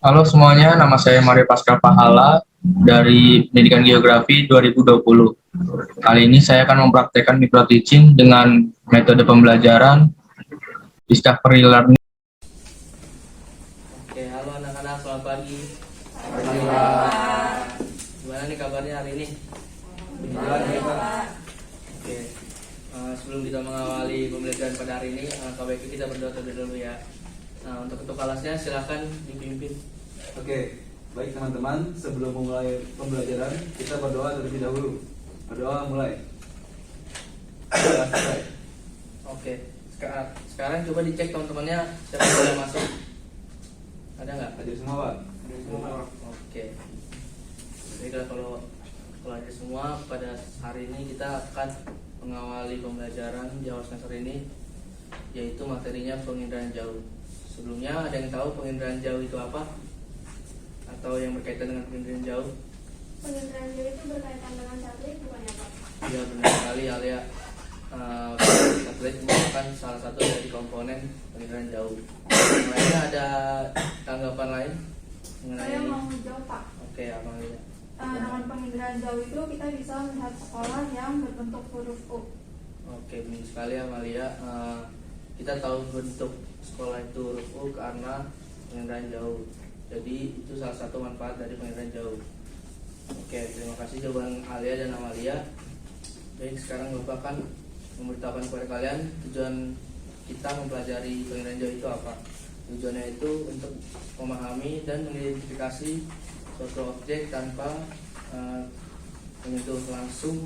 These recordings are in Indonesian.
Halo semuanya, nama saya Mario Pascal Pahala dari Pendidikan Geografi 2020. Kali ini saya akan mempraktekkan micro teaching dengan metode pembelajaran discovery learning. Oke, halo anak-anak, selamat pagi. Pagi, Pak. Gimana nih kabarnya hari ini? Pak. Oke, sebelum kita mengawali pembelajaran pada hari ini, alangkah baiknya kita berdoa terlebih dahulu ya. Nah, untuk ketua kelasnya silahkan dipimpin. Oke, baik teman-teman, sebelum memulai pembelajaran, kita berdoa terlebih dahulu. Berdoa mulai. Selesai. Oke, sekarang coba dicek teman-temannya siapa yang sudah masuk. Ada nggak? Ada semua, Pak? Ada semua. Oke. Baiklah, kalau ada semua, pada hari ini kita akan mengawali pembelajaran di awal semester ini, yaitu materinya penginderaan jauh. Sebelumnya ada yang tahu penginderaan jauh itu apa? Atau yang berkaitan dengan penginderaan jauh? Penginderaan jauh itu berkaitan dengan satelit bukan ya Pak? Ya benar sekali Alia. Satelit merupakan salah satu dari komponen penginderaan jauh. Lainnya ada tanggapan lain mengenai Saya ini? mau jawab Pak. Oke, apa Alia? Dengan penginderaan jauh itu kita bisa melihat sekolah yang berbentuk huruf U. Oke, benar sekali Amalia. Kita tahu bentuk sekolah itu huruf U karena penginderaan jauh. Jadi itu salah satu manfaat dari penginderaan jauh. Oke, terima kasih jawaban Alia dan Amalia. Baik, sekarang Bapak akan memberitahukan kepada kalian tujuan kita mempelajari penginderaan jauh itu apa. Tujuannya itu untuk memahami dan mengidentifikasi suatu objek tanpa menyentuh langsung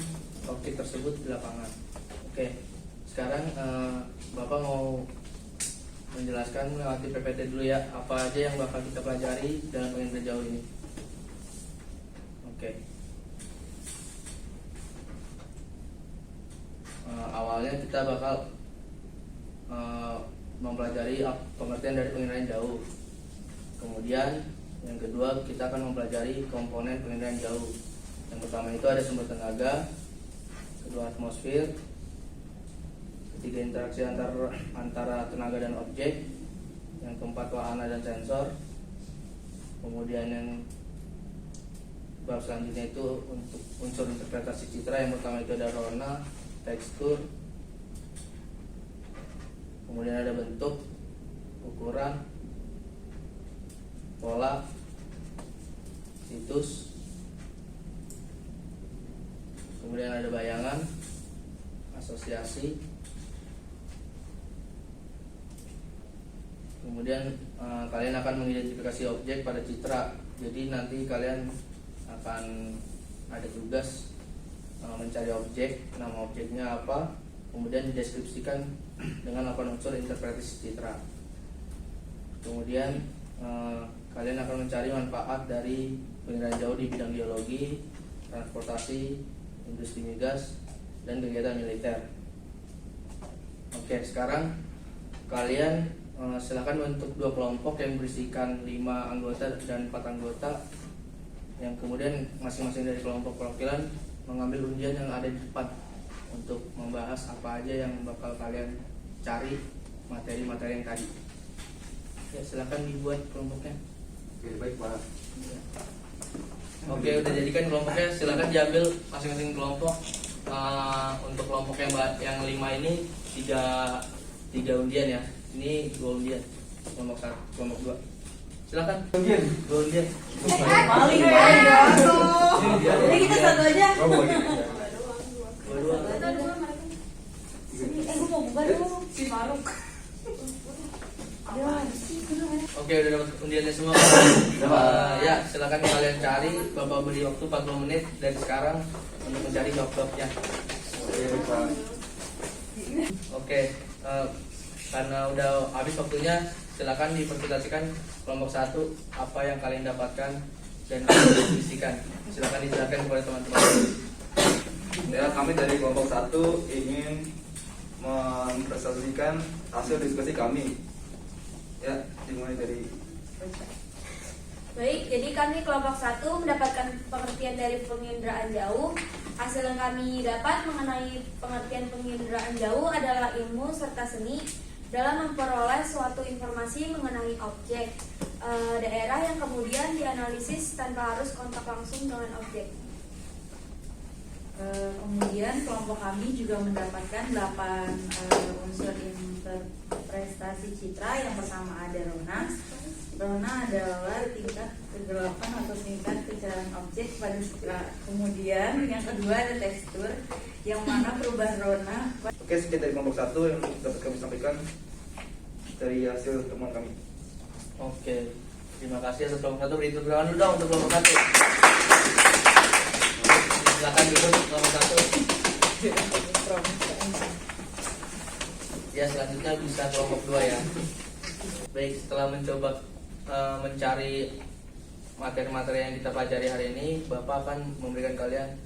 objek tersebut di lapangan. Oke, sekarang Bapak mau menjelaskan melewati PPT dulu ya, apa aja yang bakal kita pelajari dalam penginderaan jauh ini. Oke. Awalnya kita bakal mempelajari pengertian dari penginderaan jauh. Kemudian yang kedua kita akan mempelajari komponen penginderaan jauh. Yang pertama itu ada sumber tenaga, kedua atmosfer, ketiga interaksi antara tenaga dan objek, yang keempat wahana dan sensor. Kemudian yang bab selanjutnya itu untuk unsur interpretasi citra. Yang pertama itu ada warna, tekstur, kemudian ada bentuk, ukuran, pola, situs, kemudian ada bayangan, asosiasi, kemudian kalian akan mengidentifikasi objek pada citra. Jadi nanti kalian akan ada tugas mencari objek, nama objeknya apa, kemudian dideskripsikan dengan 8 unsur interpretasi citra. Kemudian kalian akan mencari manfaat dari penginderaan jauh di bidang geologi, transportasi, industri migas, dan kegiatan militer. Oke, sekarang kalian silakan bentuk 2 kelompok yang berisikan 5 anggota dan 4 anggota, yang kemudian masing-masing dari kelompok perwakilan mengambil undian yang ada di depan untuk membahas apa aja yang bakal kalian cari materi-materi yang tadi. Ya, silakan dibuat kelompoknya. Oke, baik, Pak. Oke, udah jadikan kelompoknya, silakan diambil masing-masing kelompok. Untuk kelompok yang 5 ini tiga undian ya. Ini 2 undian. Kelompok 1, kelompok 2. Silakan. Undian. 2 undian. Paling jadi kita satu aja. Oh, bagi. Dua-dua. Kita dua mereka. Gue mau bubar dulu si Maruk. Oke, udah dapat undiannya semua. Ya, silakan kalian cari. Bapak beri waktu 40 menit dari sekarang untuk mencari jawab-jawabnya. Oke, baik, Pak. Oke, karena udah habis waktunya, silakan dipresentasikan kelompok 1 apa yang kalian dapatkan dan diskusikan. Silakan dijelaskan kepada teman-teman. Ya, kami dari kelompok 1 ingin mempresentasikan hasil diskusi kami. Ya, dimulai dari Baik, jadi kami kelompok 1 mendapatkan pengertian dari penginderaan jauh. Hasil yang kami dapat mengenai pengertian penginderaan jauh adalah ilmu serta seni dalam memperoleh suatu informasi mengenai objek. daerah yang kemudian dianalisis tanpa harus kontak langsung dengan objek. Kemudian kelompok kami juga mendapatkan 8 unsur interpretasi citra. Yang pertama ada Rona. Rona adalah tingkat kegelapan atau tingkat kecerahan objek pada citra. Kemudian yang kedua ada tekstur, yang mana perubahan Rona. Oke, sekian dari kelompok 1 yang dapat kami sampaikan dari hasil temuan kami. Oke, terima kasih atas kelompok 1. Beri tepuk tangan dulu dong untuk kelompok 1. Silakan duduk kelompok 1. Ya, selanjutnya bisa kelompok 2 ya. Baik, setelah mencoba mencari materi-materi yang kita pelajari hari ini, Bapak akan memberikan kalian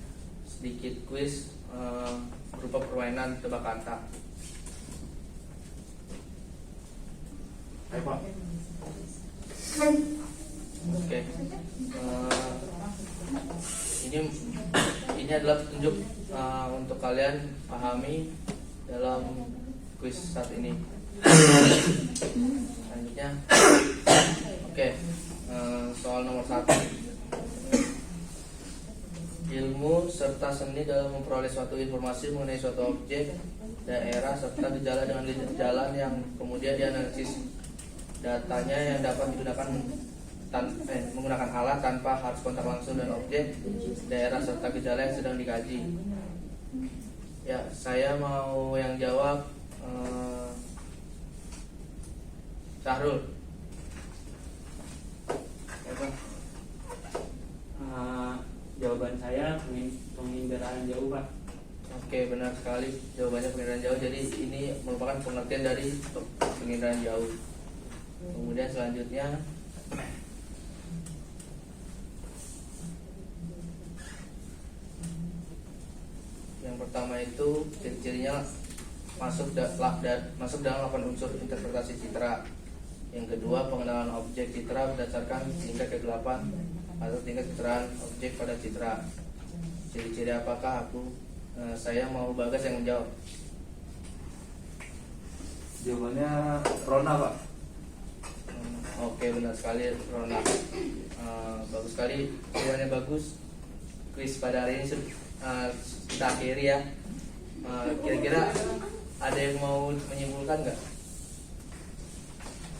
sedikit kuis berupa permainan tebak kata. Ayo Pak. Oke. Ini adalah petunjuk untuk kalian pahami dalam kuis saat ini. Selanjutnya, oke, soal nomor 1. Ilmu serta seni dalam memperoleh suatu informasi mengenai suatu objek, daerah, serta gejala dengan gejala yang kemudian dianalisis. Datanya yang dapat digunakan menggunakan alat tanpa harus kontak langsung dengan objek, daerah, serta gejala yang sedang dikaji. Ya, saya mau yang jawab Syahrul. Ya, Pak. Jawaban saya penginderaan jauh, Pak. Oke, benar sekali jawabannya penginderaan jauh. Jadi ini merupakan pengertian dari penginderaan jauh. Kemudian selanjutnya yang pertama itu ciri-cirinya masuk dalam 8 unsur interpretasi citra. Yang kedua, pengenalan objek citra berdasarkan tingkat kegelapan atau tingkat kecerahan objek pada citra. Ciri-ciri apakah saya mau Bagas yang menjawab. Jawabannya Rona Pak. Oke, benar sekali Rona. Bagus sekali, jawabannya bagus. Kuis pada hari ini kita akhiri ya. Kira-kira ada yang mau menyimpulkan nggak?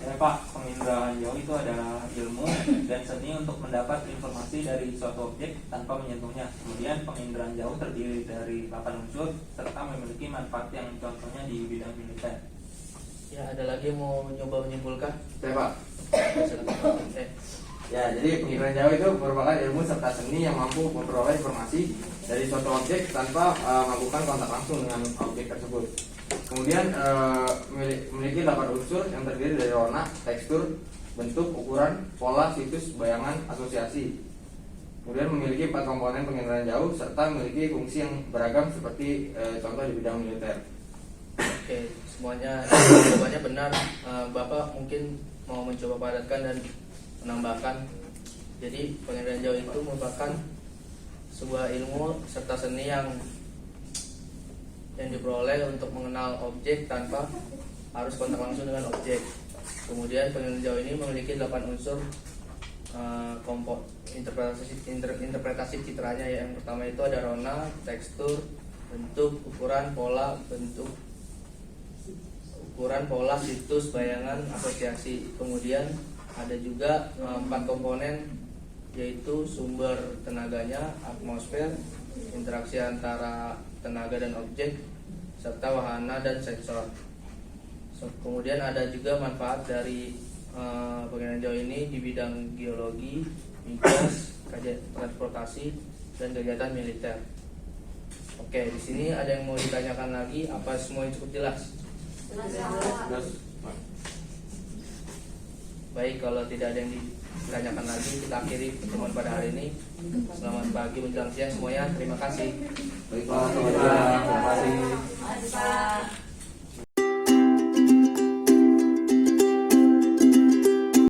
Ya, Pak, penginderaan jauh itu adalah ilmu dan seni untuk mendapat informasi dari suatu objek tanpa menyentuhnya. Kemudian penginderaan jauh terdiri dari 8 unsur serta memiliki manfaat yang contohnya di bidang militer. Ya, ada lagi yang mau mencoba menyimpulkan? Saya Pak. Silakan. Ya, jadi penginderaan jauh itu merupakan ilmu serta seni yang mampu memperoleh informasi dari suatu objek tanpa melakukan kontak langsung dengan objek tersebut. Kemudian memiliki 8 unsur yang terdiri dari warna, tekstur, bentuk, ukuran, pola, situs, bayangan, asosiasi. Kemudian memiliki 4 komponen penginderaan jauh serta memiliki fungsi yang beragam seperti contoh di bidang militer. Oke, semuanya jawabannya benar. Bapak mungkin mau mencoba padatkan dan menambahkan. Jadi penginderaan jauh itu merupakan sebuah ilmu serta seni yang diperoleh untuk mengenal objek tanpa harus kontak langsung dengan objek. Kemudian penginderaan jauh ini memiliki 8 unsur interpretasi citranya. Yang pertama itu ada warna, tekstur, bentuk, ukuran, pola, situs, bayangan, asosiasi. Kemudian ada juga 4 komponen, yaitu sumber tenaganya, atmosfer, interaksi antara tenaga dan objek, serta wahana dan sensor. Kemudian ada juga manfaat dari penginderaan jauh ini di bidang geologi, migas, kajian transportasi, dan kegiatan militer. Oke, di sini ada yang mau ditanyakan lagi? Apa semuanya cukup jelas? Baik, kalau tidak ada yang ditanyakan lagi, kita akhiri pertemuan pada hari ini. Selamat pagi menjelang siang semuanya. Terima kasih. Baik Pak, terima kasih. Pak.